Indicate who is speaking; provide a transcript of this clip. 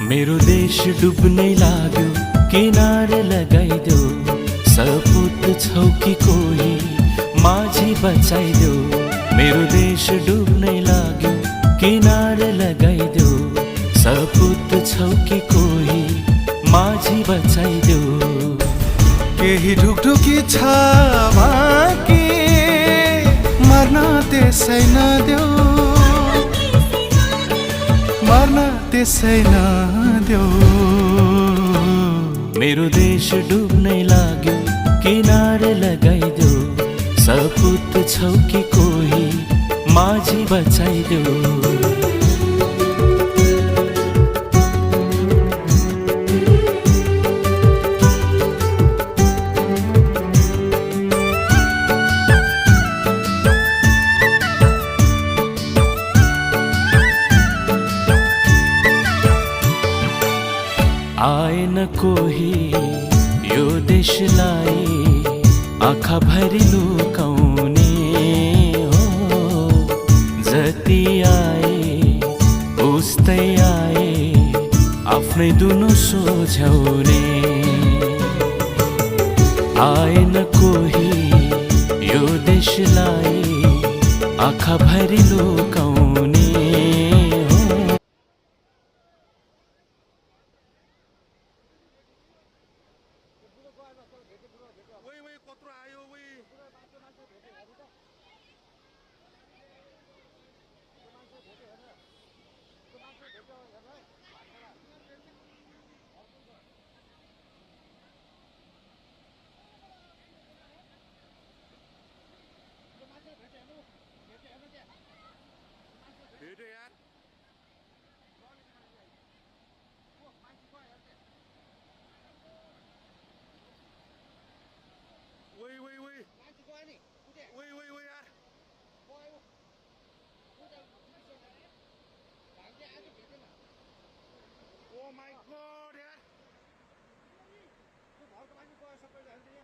Speaker 1: मेरो देश डुब्नै लाग्यो, किनारे लगाइदेऊ। सपुत छौ कि कोही माझी बचाइदेऊ। मेरो देश डुब्नै लाग्यो, किनारे लगाइदेऊ। सपुत छौ कि कोही माझी बचाइदेऊ।
Speaker 2: केही ढुकढुकी छ बाँकी, मर्न त्यसै नदेऊ, मर्न त्यसै नदेऊ।
Speaker 1: मेरो देश डुब्नै लाग्यो, किनारे लगाइदेऊ। सपुत छौ कि कोही माझी बचाइदेऊ। आएन कोही यो देशलाई आँखा भरि लुकाउने हो। जति आए उस्तै आए आफ्नै दुनो सोझ्याउने। आएन कोही यो देशलाई आँखा भरि लुकाउने।
Speaker 2: Oh my god यार, तू घर को मान्छे गयो सबैजना।